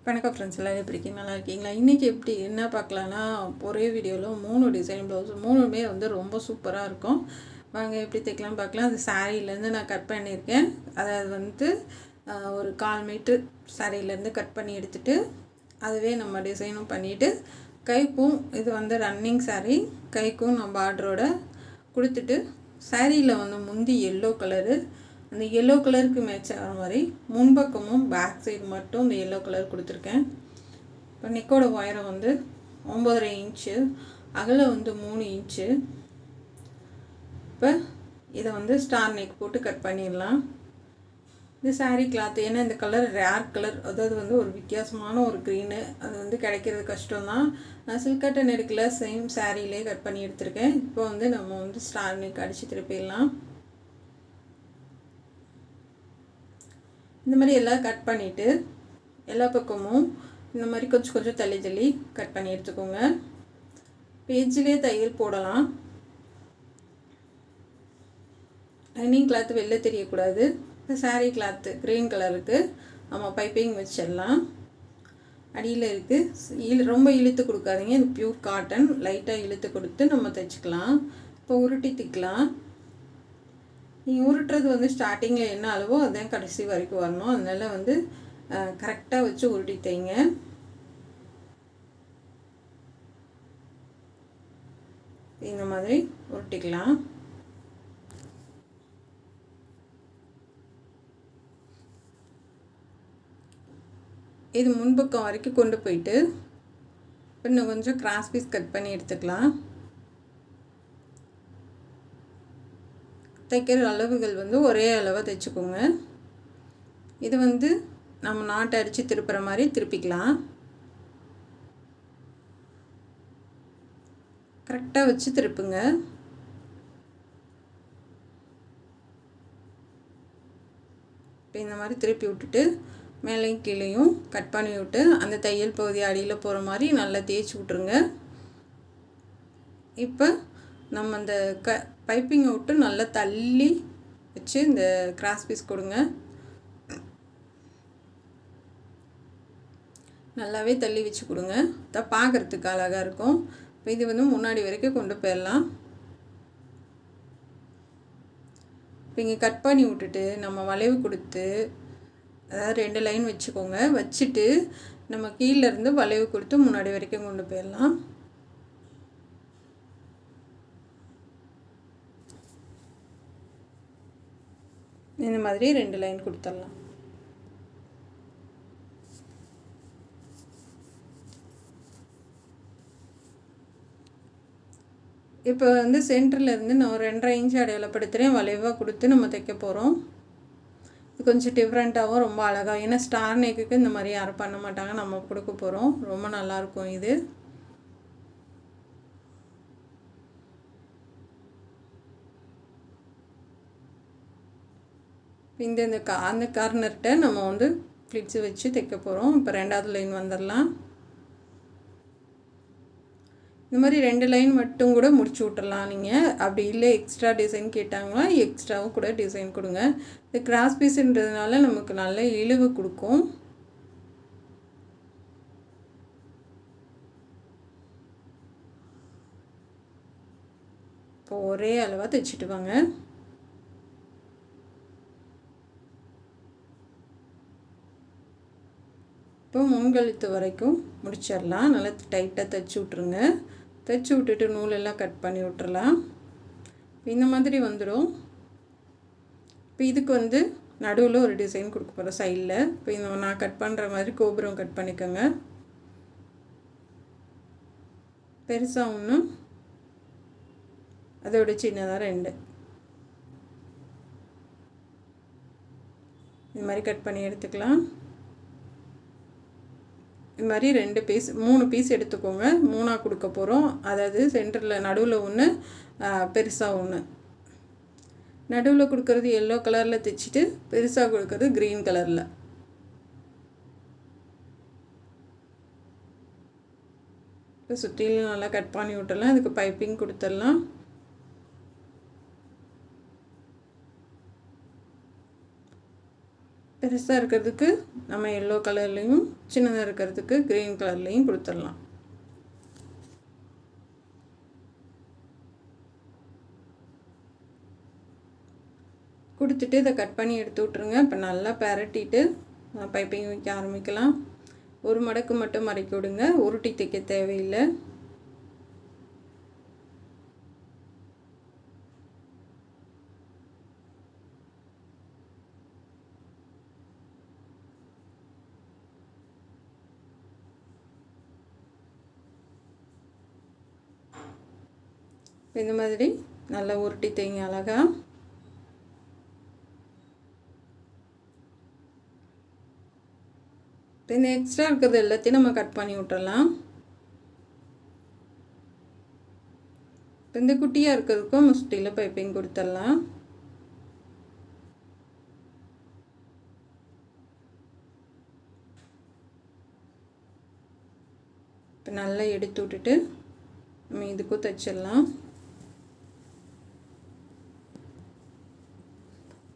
வணக்கம் ஃப்ரெண்ட்ஸ், எல்லோரும் எப்படி இருக்கீங்க? நல்லா இருக்கீங்களா? இன்றைக்கி என்ன பார்க்கலான்னா, ஒரே வீடியோவில் 3 டிசைன் ப்ளவுஸ் 3மே ரொம்ப சூப்பராக இருக்கும். வாங்க எப்படி தைக்கலாம் பார்க்கலாம். அது சாரீலேருந்து நான் கட் பண்ணியிருக்கேன். அதாவது ஒரு 1/4 மீட்ரு சாரீலேருந்து கட் பண்ணி எடுத்துகிட்டு அதுவே நம்ம டிசைனும் பண்ணிவிட்டு கைக்கும் இது ரன்னிங் சாரீ, கைக்கும் நான் பார்டரோட கொடுத்துட்டு சாரியில் முந்தி எல்லோ கலரு, அந்த எல்லோ கலருக்கு மேட்ச் ஆகிற மாதிரி முன்பக்கமும் பேக் சைடு மட்டும் இந்த எல்லோ கலர் கொடுத்துருக்கேன். இப்போ நெக்கோட உயரம் 9.5 இன்ச்சு, அகலம் 3 இன்ச்சு. இப்போ இதை ஸ்டார் நெக் போட்டு கட் பண்ணிடலாம். இந்த சாரீ கிளாத் ஏன்னா இந்த கலர் ரேர் கலர், அதாவது ஒரு வித்தியாசமான ஒரு க்ரீனு, அது கிடைக்கிறது கஷ்டம்தான். நான் சில்க் காட்டன் எடுக்கல, சேம் சாரியிலே கட் பண்ணி எடுத்திருக்கேன். இப்போ நம்ம ஸ்டார் நெக் அடித்து திருப்பிடலாம். இந்த மாதிரி எல்லாம் கட் பண்ணிவிட்டு எல்லா பக்கமும் இந்த மாதிரி கொஞ்சம் கொஞ்சம் தள்ளி தள்ளி கட் பண்ணி எடுத்துக்கோங்க. பேஜ்லேயே தையல் போடலாம். லைனிங் கிளாத்து வெளில தெரியக்கூடாது. இப்போ சாரீ கிளாத்து க்ரீன் கலருக்கு நம்ம பைப்பிங் வச்சிடலாம். அடியில் இருக்குது, ரொம்ப இழுத்து கொடுக்காதீங்க. இது பியூர் காட்டன், லைட்டாக இழுத்து கொடுத்து நம்ம தைச்சிக்கலாம். இப்போ உருட்டி தைக்கலாம். நீங்கள் உருட்டுறது ஸ்டார்டிங்கில் என்ன அளவோ அதுதான் கடைசி வரைக்கும் வரணும். அதனால் கரெக்டாக வச்சு உருட்டி தைங்க. இந்த மாதிரி உருட்டிக்கலாம். இது முன்பக்கம் வரைக்கும் கொண்டு போயிட்டு இன்னும் கொஞ்சம் கிராஸ் பீஸ் கட் பண்ணி எடுத்துக்கலாம். தைக்கிற அளவுகள் ஒரே அளவாக தைச்சிக்கோங்க. இது நம்ம நாட்டை அடித்து திருப்புற மாதிரி திருப்பிக்கலாம். கரெக்டாக வச்சு திருப்புங்க. இப்போ இந்த மாதிரி திருப்பி விட்டுட்டு மேலேயும் கீழேயும் கட் பண்ணி விட்டு அந்த தையல் பகுதி அடியில் போகிற மாதிரி நல்லா தேய்ச்சி விட்ருங்க. இப்போ நம்ம அந்த பைப்பிங்கை விட்டு நல்லா தள்ளி வச்சு இந்த கிராஸ் பீஸ் கொடுங்க. நல்லாவே தள்ளி வச்சு கொடுங்க, தான் பார்க்குறதுக்கு அழகாக இருக்கும். இப்போ இது முன்னாடி வரைக்கும் கொண்டு போயிடலாம். இப்போ இங்கே கட் பண்ணி விட்டுட்டு நம்ம வளைவு கொடுத்து, அதாவது 2 லைன் வச்சுக்கோங்க. வச்சுட்டு நம்ம கீழேருந்து வளைவு கொடுத்து முன்னாடி வரைக்கும் கொண்டு போயிடலாம். இந்த மாதிரி 2 லைன் கொடுத்துடலாம். இப்போ சென்டர்லேருந்து நான் ஒரு 2.5 இன்ச்சு அடையாளப்படுத்துகிறேன். வளைவாக கொடுத்து நம்ம தைக்க போகிறோம். இது கொஞ்சம் டிஃப்ரெண்ட்டாகவும் ரொம்ப அழகாக, ஏன்னா ஸ்டார் நெக்குக்கு இந்த மாதிரி யாரும் பண்ண மாட்டாங்க, நம்ம கொடுக்க போகிறோம். ரொம்ப நல்லாயிருக்கும் இது. இந்த அந்த கார்னர்கிட்ட நம்ம ஃப்ளிட்ஸு வச்சு தைக்க போகிறோம். இப்போ 2வது லைன் வந்துடலாம். இந்த மாதிரி 2 லைன் மட்டும் கூட முடிச்சு விட்டுறலாம். நீங்கள் அப்படி இல்லை எக்ஸ்ட்ரா டிசைன் கேட்டாங்கன்னா எக்ஸ்ட்ராவும் கூட டிசைன் கொடுங்க. இது கிராஸ் பீஸுன்றதுனால நமக்கு நல்ல இழிவு கொடுக்கும். இப்போ ஒரே அளவாக தைச்சிட்டு வாங்க. இப்போ முன்கழுத்து வரைக்கும் முடிச்சிடலாம். நல்லா டைட்டாக தைச்சி விட்ருங்க. தைச்சி விட்டுட்டு நூலெல்லாம் கட் பண்ணி விட்டுறலாம். இந்த மாதிரி வந்துடும். இப்போ இதுக்கு நடுவில் ஒரு டிசைன் கொடுக்க போகிறோம் சைடில். இப்போ நான் கட் பண்ணுற மாதிரி கோபுரம் கட் பண்ணிக்கோங்க. பெருசாக ஒன்று, அதோட சின்னதாக 2 இந்த மாதிரி கட் பண்ணி எடுத்துக்கலாம். இது மாதிரி 2 பீஸ் 3 பீஸ் எடுத்துக்கோங்க. 3ஆக கொடுக்க போகிறோம். அதாவது சென்டரில் நடுவில் ஒன்று, பெருசாக ஒன்று. நடுவில் கொடுக்கறது எல்லோ கலரில் தைச்சிட்டு பெருசாக கொடுக்கறது க்ரீன் கலரில். இப்போ சுற்றிலும் நல்லா கட் பண்ணி விட்டுடலாம். இதுக்கு பைப்பிங் கொடுத்துடலாம். பெருசாக இருக்கிறதுக்கு நம்ம எல்லோ கலர்லேயும், சின்னதாக இருக்கிறதுக்கு க்ரீன் கலர்லேயும் கொடுத்துடலாம். கொடுத்துட்டு இதை கட் பண்ணி எடுத்து விட்ருங்க. இப்போ நல்லா பரட்டிட்டு பைப்பிங் வைக்க ஆரம்பிக்கலாம். ஒரு மடக்கு மட்டும் மடக்கி விடுங்க, உருட்டி தைக்க தேவையில்லை. இந்த மாதிரி நல்லா உருட்டி தைங்க அழகாக. இப்போ இந்த எக்ஸ்ட்ரா இருக்கிறது எல்லாத்தையும் நம்ம கட் பண்ணி விட்டுறலாம். இப்போ இந்த குட்டியாக இருக்கிறதுக்கும் சுற்றியில் பைப்பிங் கொடுத்துடலாம். இப்போ நல்லா எடுத்து விட்டுட்டு நம்ம இதுக்கும் தைச்சிடலாம்.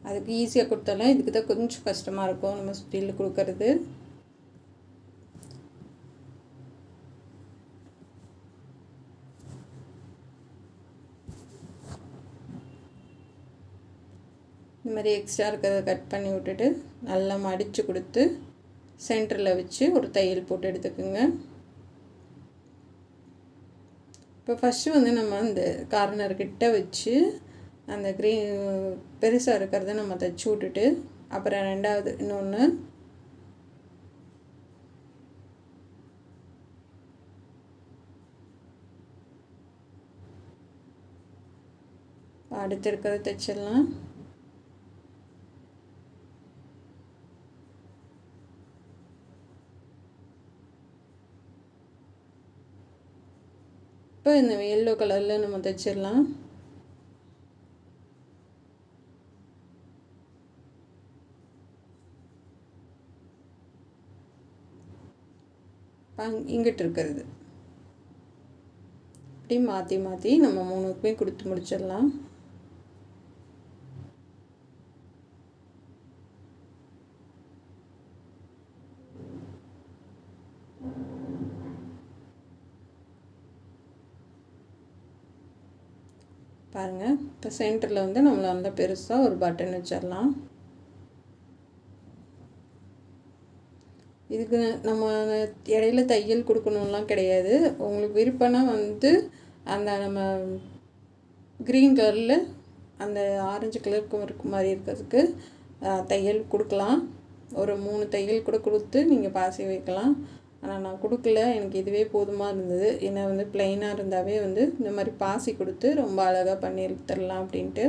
அதுக்கு ஈஸியாக கொடுத்தாலும் இதுக்கு தான் கொஞ்சம் கஷ்டமாக இருக்கும் நம்ம சுற்றியில் கொடுக்கறது. இந்த மாதிரி எக்ஸ்ட்ரா இருக்கிறத கட் பண்ணி விட்டுட்டு நல்லா மடித்து கொடுத்து சென்டரில் வச்சு ஒரு தையல் போட்டு எடுத்துக்கோங்க. இப்போ ஃபஸ்ட்டு வந்து நம்ம அந்த கார்னர்கிட்ட வச்சு அந்த பெருசாக இருக்கிறத நம்ம தைச்சி விட்டுட்டு அப்புறம் ரெண்டாவது இன்னொன்று அடுத்து இருக்கிறத தைச்சிடலாம். இப்போ இந்த எல்லோ கலரில் நம்ம தைச்சிடலாம். இங்கிட்டு இருக்கிறது இப்படி மாற்றி மாற்றி நம்ம 3க்குமே கொடுத்து முடிச்சிடலாம். பாருங்கள், இப்போ சென்டரில் வந்து நம்மளை வந்து பெருசாக ஒரு பட்டன் வச்சிடலாம். இதுக்கு நம்ம இடையில தையல் கொடுக்கணும்லாம் கிடையாது. உங்களுக்கு விருப்பம்னா வந்து அந்த நம்ம க்ரீன் கலரில் அந்த ஆரஞ்சு கலருக்கு இருக்க மாதிரி இருக்கிறதுக்கு தையல் கொடுக்கலாம். ஒரு 3 தையல் கூட கொடுத்து நீங்கள் பாசி வைக்கலாம். ஆனால் நான் கொடுக்கல, எனக்கு இதுவே போதுமாக இருந்தது. ஏன்னா வந்து ப்ளைனாக இருந்தாவே வந்து இந்த மாதிரி பாசி கொடுத்து ரொம்ப அழகாக பண்ணி எடுத்துடலாம் அப்படின்ட்டு.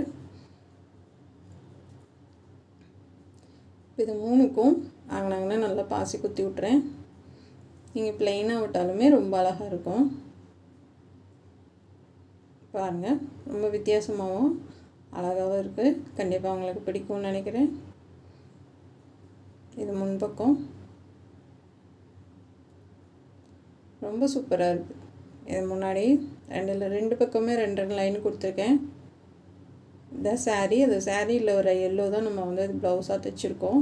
இது 3க்கும் ஆங்கினாங்கன்னா நல்லா பாசி குத்தி விட்றேன். நீங்கள் ப்ளைனாக விட்டாலுமே ரொம்ப அழகாக இருக்கும். பாருங்கள், ரொம்ப வித்தியாசமாகவும் அழகாகவும் இருக்குது. கண்டிப்பாக உங்களுக்கு பிடிக்கும்னு நினைக்கிறேன். இது முன்பக்கம் ரொம்ப சூப்பராக இருக்குது. இது முன்னாடி 2 பக்கமே 2 லைன் கொடுத்துருக்கேன். இதான் சாரீ. அந்த சாரியில் ஒரு எல்லோ தான் நம்ம வந்து ப்ளவுஸாக தைச்சிருக்கோம்.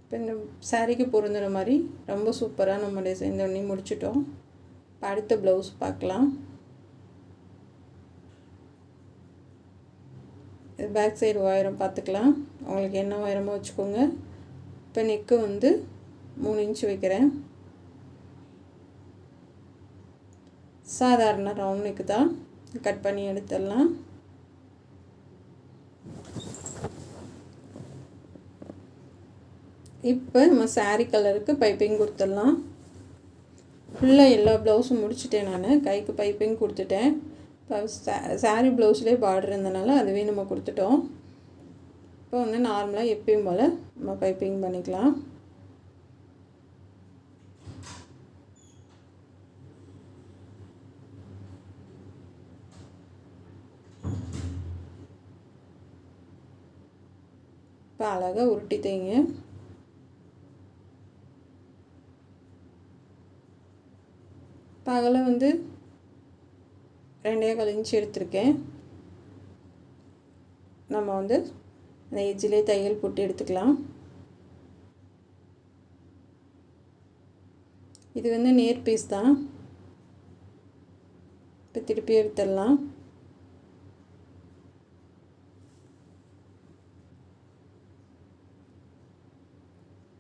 இப்போ இந்த சாரீக்கு பொருந்துகிற மாதிரி ரொம்ப சூப்பராக நம்ம டிசைன் பண்ணி முடிச்சிட்டோம். இப்போ அடுத்த ப்ளவுஸ் பார்க்கலாம். இது பேக் சைடு உயரம் பார்த்துக்கலாம். உங்களுக்கு என்ன உயரமாக வச்சுக்கோங்க. இப்போ நெக்கு வந்து 3 இன்ச் வைக்கிறேன். சாதாரண ரவுண்ட் நெக்கு தான், கட் பண்ணி எடுத்துடலாம். இப்போ நம்ம சாரீ கலருக்கு பைப்பிங் கொடுத்துடலாம். ஃபுல்லாக எல்லா ப்ளவுஸும் முடிச்சுட்டேன். நான் கைக்கு பைப்பிங் கொடுத்துட்டேன். இப்போ சாரீ ப்ளவுஸ்லேயே பார்டர் இருந்தனால அதுவே நம்ம கொடுத்துட்டோம். இப்போ வந்து நார்மலாக எப்பயும் போல் நம்ம பைப்பிங் பண்ணிக்கலாம். இப்போ அழகாக உருட்டி தைங்க. இப்போ அதில் வந்து 2.25 இன்ச் எடுத்திருக்கேன். நம்ம வந்து அந்த எஜ்ஜிலே தையல் போட்டு எடுத்துக்கலாம். இது வந்து நேர் பீஸ் தான். இப்போ திருப்பி எடுத்துடலாம்.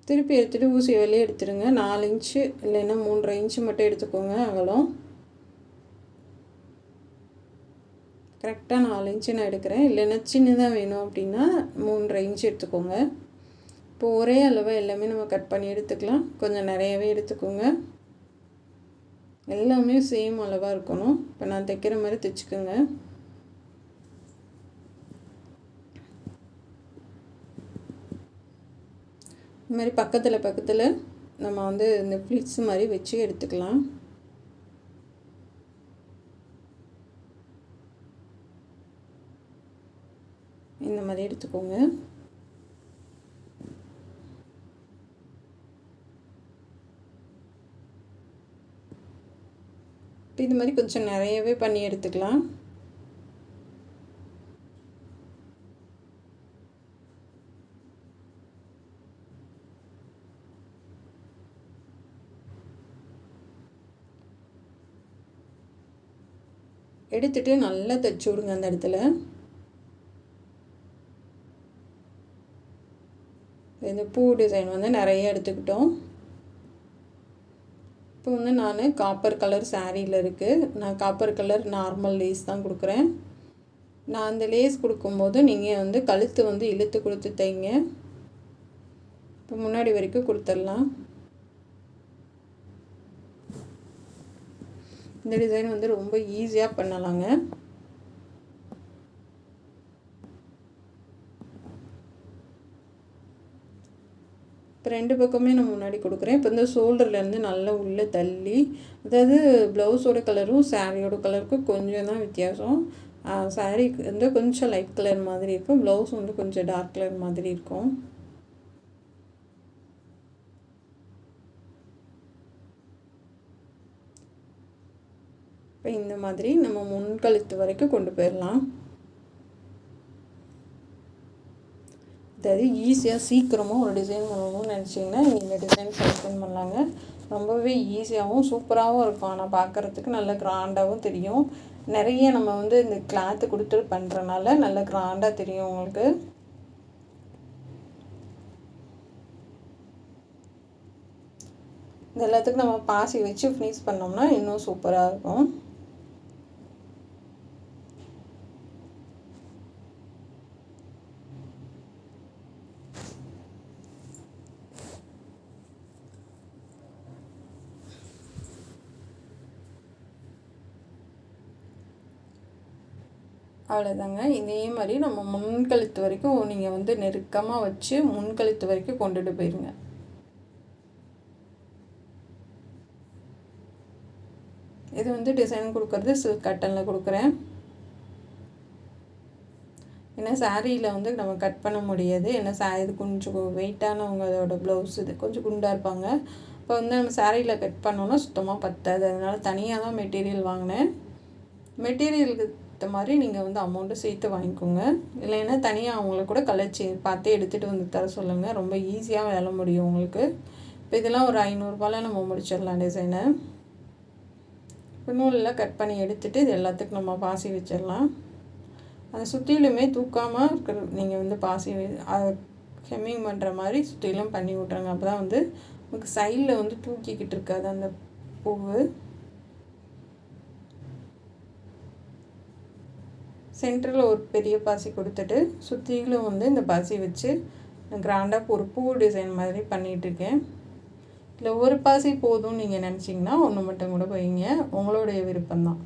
திருப்பி எடுத்துகிட்டு ஊசியை வெளியே எடுத்துடுங்க. 4 இன்ச்சு இல்லைன்னா 3.5 இன்ச்சு மட்டும் எடுத்துக்கோங்க அகலம். கரெக்டாக 4 இன்ச்சு நான் எடுக்கிறேன். இல்லைன்னா சின்னதாக வேணும் அப்படின்னா 3.5 இன்ச்சு எடுத்துக்கோங்க. இப்போ ஒரே அளவாக எல்லாமே நம்ம கட் பண்ணி எடுத்துக்கலாம். கொஞ்சம் நிறையவே எடுத்துக்கோங்க. எல்லாமே சேம் அளவாக இருக்கணும். இப்போ நான் தைக்கிற மாதிரி தைச்சிக்கோங்க. இந்த மாதிரி பக்கத்தில் நம்ம வந்து இந்த ஃப்ளிட்ஸ் மாதிரி வச்சு எடுத்துக்கலாம். இந்த மாதிரி எடுத்துக்கோங்க. இது மாதிரி கொஞ்சம் நிறையவே பண்ணி எடுத்துக்கலாம். எடுத்துட்டு நல்லா தைச்சு விடுங்க. அந்த இடத்துல இந்த பூ டிசைன் வந்து நிறைய எடுத்துக்கிட்டோம். இப்போ வந்து நான் காப்பர் கலர் சாரியில் இருக்குது. நான் காப்பர் கலர் நார்மல் லேஸ் தான் கொடுக்குறேன். நான் அந்த லேஸ் கொடுக்கும்போது நீங்கள் வந்து கழுத்து வந்து இழுத்து கொடுத்து தைங்க. இப்போ முன்னாடி வரைக்கும் கொடுத்துடலாம். இந்த டிசைன் வந்து ரொம்ப ஈஸியாக பண்ணலாங்க. இப்போ 2 பக்கமே நான் முன்னாடி கொடுக்குறேன். இப்போ இந்த ஷோல்டர்லேருந்து நல்லா உள்ளே தள்ளி, அதாவது ப்ளவுஸோட கலரும் சாரியோட கலருக்கும் கொஞ்சம் தான் வித்தியாசம். சாரீ வந்து கொஞ்சம் லைட் கலர் மாதிரி இருக்கும், ப்ளவுஸ் வந்து கொஞ்சம் டார்க் கலர் மாதிரி இருக்கும். இப்போ இந்த மாதிரி நம்ம முன்கழுத்து வரைக்கும் கொண்டு போயிடலாம். அதாவது ஈஸியாக சீக்கிரமாக ஒரு டிசைன் பண்ணணும்னு நினச்சிங்கன்னா நீங்கள் இந்த டிசைன் செலக்ட் பண்ணலாங்க. ரொம்பவே ஈஸியாகவும் சூப்பராகவும் இருக்கும். ஆனால் பார்க்குறதுக்கு நல்ல கிராண்டாகவும் தெரியும். நிறைய நம்ம வந்து இந்த கிளாத்து கொடுத்து பண்ணுறனால நல்ல கிராண்டாக தெரியும் உங்களுக்கு. இது எல்லாத்துக்கும் நம்ம பாசி வச்சு ஃபினிஷ் பண்ணோம்னா இன்னும் சூப்பராக இருக்கும். அவ்வளோதாங்க. இதே மாதிரி நம்ம முன்கழுத்து வரைக்கும் நீங்கள் வந்து நெருக்கமாக வச்சு முன்கழுத்து வரைக்கும் கொண்டுட்டு போயிருங்க. இது வந்து டிசைன் கொடுக்குறது சில்க் காட்டனில் கொடுக்குறேன். ஏன்னா சாரியில் வந்து நம்ம கட் பண்ண முடியாது. ஏன்னா இது கொஞ்சம் வெயிட்டானவங்க அதோட ப்ளவுஸ் இது கொஞ்சம் குண்டாக இருப்பாங்க. இப்போ வந்து நம்ம சாரியில் கட் பண்ணோன்னா சுத்தமாக பத்தாது. அதனால் தனியாக தான் மெட்டீரியல் வாங்கினேன். மெட்டீரியலுக்கு ஏற்ற மாதிரி நீங்கள் வந்து அமௌண்ட்டு சேர்த்து வாங்கிக்கோங்க. இல்லைன்னா தனியாக அவங்கள கூட கலைச்சி பார்த்து எடுத்துகிட்டு வந்து தர சொல்லுங்கள். ரொம்ப ஈஸியாக வேலை முடியும் உங்களுக்கு. இப்போ இதெல்லாம் ஒரு 500 ரூபாயில் நம்ம முடிச்சிடலாம் டிசைனை. இப்போ நூலில் கட் பண்ணி எடுத்துகிட்டு இது எல்லாத்துக்கும் நம்ம பாசி வச்சிடலாம். அதை சுற்றிலுமே தூக்காமல் இருக்கிற நீங்கள் வந்து பாசி ஹெம்மிங் பண்ணுற மாதிரி சுற்றிலும் பண்ணி விட்ருங்க. அப்போ தான் வந்து உங்களுக்கு சைடில் வந்து தூக்கிக்கிட்டு இருக்காது அந்த பூவு. சென்டரில் ஒரு பெரிய பாசி கொடுத்துட்டு சுற்றிலும் வந்து இந்த பாசி வச்சு கிராண்டாக ஒரு பூ டிசைன் மாதிரி பண்ணிகிட்ருக்கேன். இல்லை ஒரு பாசி போதும்னு நீங்கள் நினச்சிங்கன்னா ஒன்று மட்டும் கூட வைங்க, உங்களுடைய விருப்பம்தான்.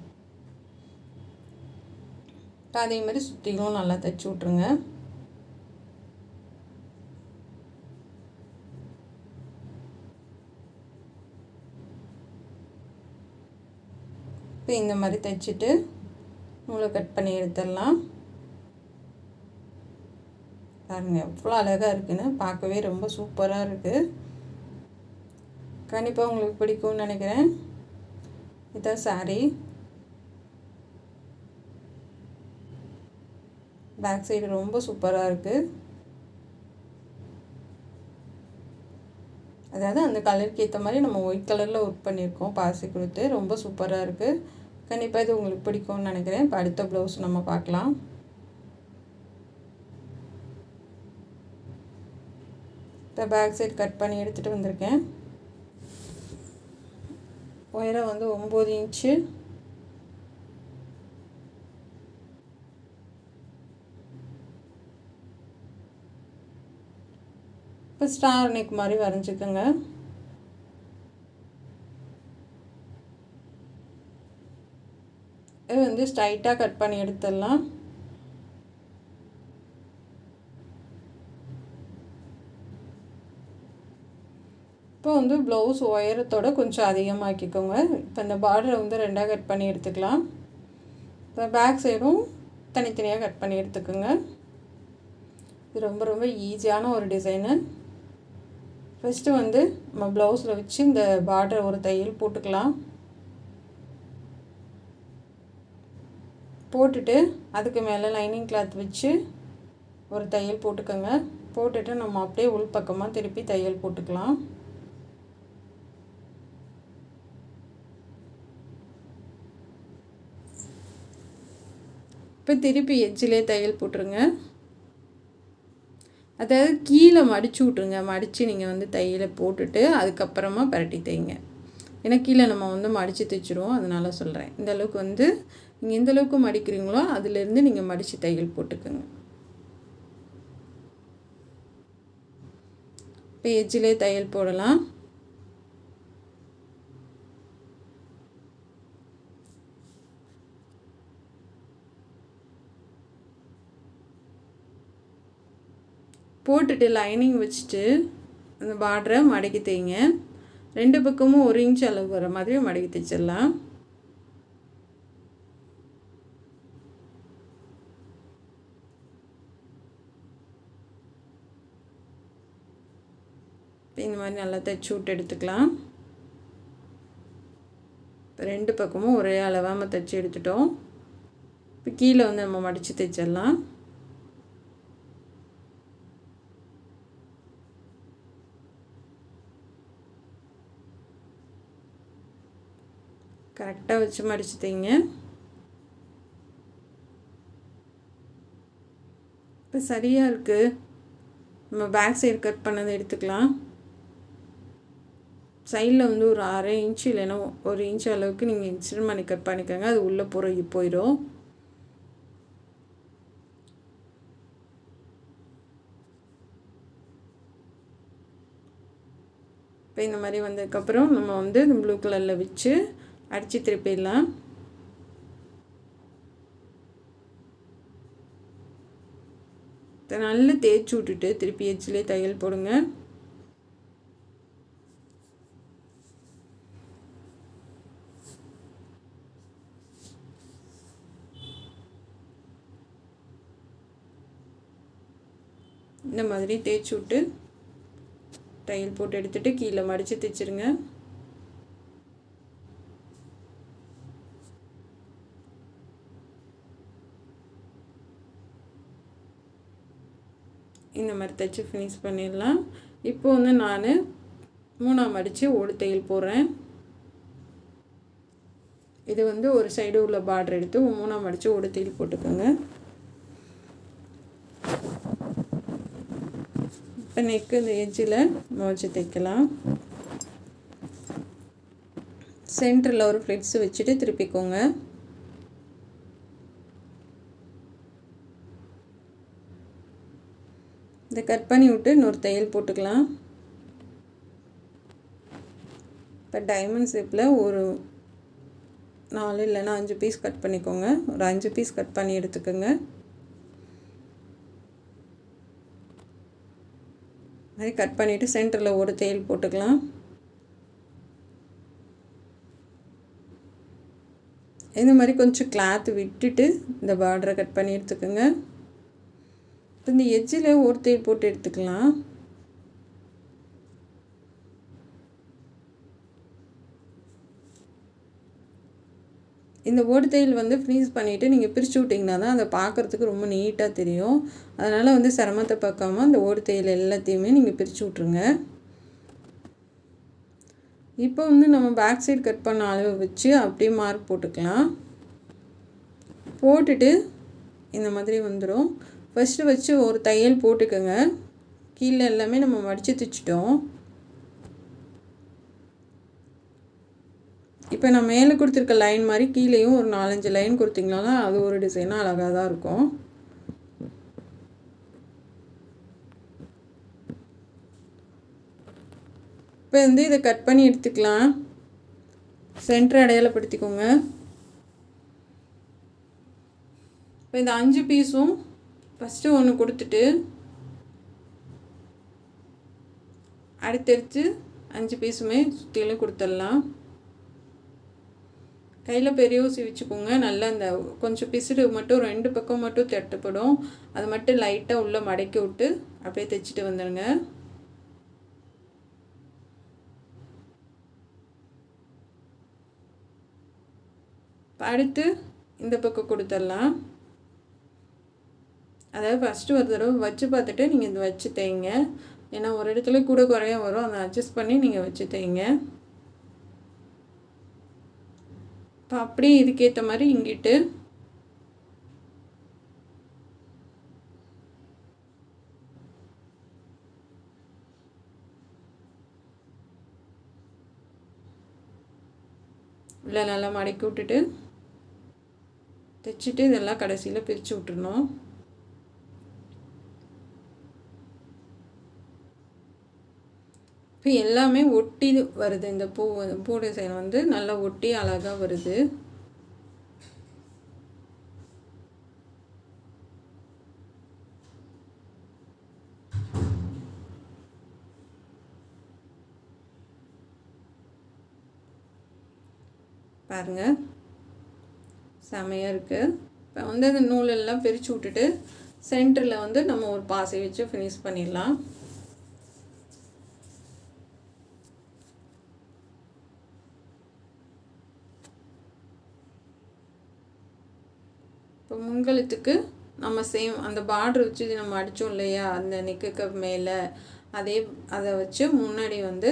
அதே மாதிரி சுற்றிலும் நல்லா தைச்சி விட்ருங்க. இப்போ இந்த மாதிரி தைச்சிட்டு நூலை கட் பண்ணி எடுத்துடலாம். பாருங்கள் எவ்வளோ அழகாக இருக்குன்னு, பார்க்கவே ரொம்ப சூப்பராக இருக்குது. கண்டிப்பாக உங்களுக்கு பிடிக்கும்னு நினைக்கிறேன். இதுதான் சாரீ. பேக் சைடு ரொம்ப சூப்பராக இருக்குது. அதாவது அந்த கலருக்கு ஏற்ற மாதிரி நம்ம ஒயிட் கலரில் ஒர்க் பண்ணியிருக்கோம் பாசி கொடுத்து. ரொம்ப சூப்பராக இருக்குது. கண்டிப்பாக இது உங்களுக்கு பிடிக்கும்னு நினைக்கிறேன். இப்போ அடுத்த ப்ளவுஸ் நம்ம பார்க்கலாம். இப்போ பேக் சைடு கட் பண்ணி எடுத்துகிட்டு வந்திருக்கேன். உயரம் வந்து 9 இன்ச்சு. இப்போ ஸ்டார் நெக் மாதிரி வரைஞ்சிக்கோங்க. இது வந்து ஸ்ட்ரைட்டாக கட் பண்ணி எடுத்துடலாம். இப்போ வந்து ப்ளவுஸ் உயரத்தோட கொஞ்சம் அதிகமாக்கிக்கோங்க. இப்போ இந்த பார்டரை வந்து 2ஆக கட் பண்ணி எடுத்துக்கலாம். இப்போ பேக் சைடும் தனித்தனியாக கட் பண்ணி எடுத்துக்கோங்க. இது ரொம்ப ரொம்ப ஈஸியான ஒரு டிசைனு. ஃபஸ்ட்டு வந்து நம்ம ப்ளவுஸில் வச்சு இந்த பார்டரை ஒரு தையல் போட்டுக்கலாம். போட்டுட்டு அதுக்கு மேலே லைனிங் கிளாத் வச்சு ஒரு தையல் போட்டுக்கோங்க. போட்டுட்டு நம்ம அப்படியே உள் பக்கமாக திருப்பி தையல் போட்டுக்கலாம். இப்போ திருப்பி எட்ஜிலே தையல் போட்டுருங்க. அதாவது கீழே மடித்து விட்ருங்க. மடித்து நீங்கள் வந்து தையலை போட்டுட்டு அதுக்கப்புறமா பரட்டி தைங்க. ஏன்னா கீழே நம்ம வந்து மடித்து தைச்சிருவோம், அதனால சொல்கிறேன். இந்த அளவுக்கு வந்து நீங்கள் எந்த அளவுக்கு மடிக்கிறீங்களோ அதிலேருந்து நீங்கள் மடித்து தையல் போட்டுக்கோங்க. இப்போ எட்ஜிலே தையல் போடலாம். போட்டுட்டு லைனிங் வச்சுட்டு அந்த பார்டரை மடக்கி தைங்க. 2 பக்கமும் 1 இன்ச் அளவு வர மாதிரி மடக்கி தைச்சிடலாம். இந்த மாதிரி நல்லா தைச்சி விட்டு எடுத்துக்கலாம். இப்போ 2 பக்கமும் ஒரே அளவாக தைச்சி எடுத்துட்டோம். இப்போ கீழே வந்து நம்ம மடித்து தைச்சிடலாம். கரெக்டாக வச்சு மடித்து தைங்க. இப்போ சரியாக இருக்குது. நம்ம பேக் சைடு கட் பண்ணதை எடுத்துக்கலாம். சைடில் வந்து ஒரு 1/2 இன்ச்சு இல்லைன்னா 1 இன்ச் அளவுக்கு நீங்கள் எக்ஸ்டெண்ட் பண்ணி கட் பண்ணிக்கோங்க. அது உள்ளே போயிடும். இப்போ இந்த மாதிரி வந்ததுக்கப்புறம் நம்ம வந்து இந்த ப்ளூ கலரில் வச்சு அடித்து திருப்பிடலாம். நல்லா தேய்ச்சி விட்டுட்டு திருப்பி எட்ஜிலே தையல் போடுங்க. இந்த மாதிரி தேய்ச்சி விட்டு தையல் போட்டு எடுத்துகிட்டு கீழே மடித்து தைச்சிருங்க. இந்த மாதிரி தைச்சி ஃபினிஷ் பண்ணிடலாம். இப்போ வந்து நான் 3ஆக மடித்து ஓடு தையல் போடுறேன். இது வந்து ஒரு சைடு உள்ள பார்டர் எடுத்து 3ஆக மடித்து ஓடு தையல் போட்டுக்கோங்க. இப்போ நெக்கு இந்த எட்ஜில் வச்சு தைக்கலாம். சென்டரில் ஒரு ஃப்ளிட்ஸ் வச்சுட்டு திருப்பிக்கோங்க. இதை கட் பண்ணி விட்டு இன்னொரு தையல் போட்டுக்கலாம். இப்போ டைமண்ட் ஷேப்பில் ஒரு 4 இல்லைன்னா 5 பீஸ் கட் பண்ணிக்கோங்க. ஒரு 5 பீஸ் கட் பண்ணி எடுத்துக்கோங்க. அதை கட் பண்ணிவிட்டு சென்டரில் ஒரு தையல் போட்டுக்கலாம். இந்த மாதிரி கொஞ்சம் கிளாத் விட்டுட்டு இந்த பார்டரை கட் பண்ணி எடுத்துக்கோங்க. இப்போ இந்த எட்ஜில் ஒரு தையல் போட்டு எடுத்துக்கலாம். இந்த ஓடு தையல் வந்து ஃபினிஷ் பண்ணிவிட்டு நீங்கள் பிரித்து விட்டிங்கன்னா தான் அதை பார்க்குறதுக்கு ரொம்ப நீட்டாக தெரியும். அதனால் வந்து சிரமத்தை பார்க்காம அந்த ஓடு தையல் எல்லாத்தையுமே நீங்கள் பிரித்து விட்ருங்க. இப்போ வந்து நம்ம பேக் சைடு கட் பண்ண அளவு வச்சு அப்படியே மார்க் போட்டுக்கலாம். போட்டுட்டு இந்த மாதிரி வந்துடும். ஃபஸ்ட்டு வச்சு ஒரு தையல் போட்டுக்கோங்க. கீழே எல்லாமே நம்ம மடித்து தைச்சிட்டோம். இப்போ நான் மேலே கொடுத்துருக்க லைன் மாதிரி கீழேயும் ஒரு 4-5 லைன் கொடுத்திங்கன்னா அது ஒரு டிசைனாக அழகாக தான் இருக்கும். இப்போ வந்து இதை கட் பண்ணி எடுத்துக்கலாம். சென்டர் அடையாளப்படுத்திக்கோங்க. இப்போ இந்த 5 பீஸும் ஃபஸ்ட்டு ஒன்று கொடுத்துட்டு அடுத்தடுத்து 5 பீஸுமே சுற்றிலும் கொடுத்துடலாம். கையில் பெரிய ஊசி வச்சுக்கோங்க. நல்லா அந்த கொஞ்சம் பிசுடு மட்டும் 2 பக்கம் மட்டும் தட்டுப்படும். அது மட்டும் லைட்டாக உள்ளே மடக்கி விட்டு அப்படியே தைச்சிட்டு வந்துடுங்க. அடுத்து இந்த பக்கம் கொடுத்துடலாம். அதாவது ஃபஸ்ட்டு ஒரு தடவை வச்சு பார்த்துட்டு நீங்கள் இதை வச்சு தைங்க. ஏன்னா ஒரு இடத்துல கூட குறைய வரும். அதை அட்ஜஸ்ட் பண்ணி நீங்கள் வச்சு தைங்க. இப்போ அப்படியே இதுக்கேற்ற மாதிரி இங்கிட்டு இல்லை நல்லா மடக்கி விட்டுட்டு தைச்சிட்டு இதெல்லாம் கடைசியில் பிரித்து விட்டுறணும். இப்போ எல்லாமே ஒட்டி வருது. இந்த பூ டிசைன் வந்து நல்லா ஒட்டி அழகாக வருது. பாருங்கள், செமையாக இருக்குது. இப்போ வந்து அந்த நூலெல்லாம் பிரித்து விட்டுட்டு சென்டரில் வந்து நம்ம ஒரு பாசி வச்சு ஃபினிஷ் பண்ணிடலாம். இப்போ முன்கழுத்துக்கு நம்ம சேம் அந்த பார்டர் வச்சு நம்ம அடித்தோம் இல்லையா, அந்த நெக்குக்கு மேலே அதை வச்சு முன்னாடி வந்து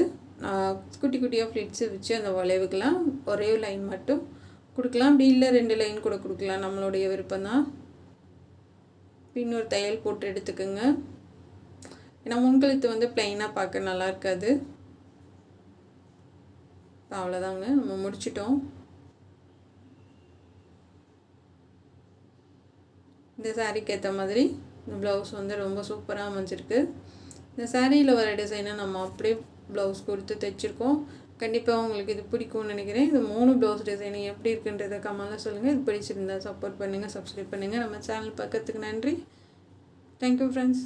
குட்டி குட்டியாக ஃப்ளிட்ஸு வச்சு அந்த வளைவுக்கெலாம் ஒரே லைன் மட்டும் கொடுக்கலாம். அப்படி இல்லை 2 லைன் கூட கொடுக்கலாம், நம்மளுடைய விருப்பம்தான். இன்னொரு தையல் போட்டு எடுத்துக்கோங்க. ஏன்னா முன்கழுத்து வந்து ப்ளைனாக பார்க்க நல்லா இருக்காது. இப்போ அவ்வளோதாங்க, நம்ம முடிச்சிட்டோம். இந்த சாரீக்கு ஏற்ற மாதிரி இந்த ப்ளவுஸ் வந்து ரொம்ப சூப்பராக அமைஞ்சிருக்கு. இந்த சாரியில் வர டிசைனை நம்ம அப்படியே ப்ளவுஸ் கொடுத்து தைச்சிருக்கோம். கண்டிப்பாக உங்களுக்கு இது பிடிக்கும்னு நினைக்கிறேன். இது 3 ப்ளவுஸ் டிசைன் எப்படி இருக்குன்றதை கமெண்ட்டில் சொல்லுங்கள். இது பிடிச்சிருந்தால் சப்போர்ட் பண்ணுங்கள், சப்ஸ்கிரைப் பண்ணுங்கள். நம்ம சேனல் பார்க்கறதுக்கு நன்றி. Thank you friends.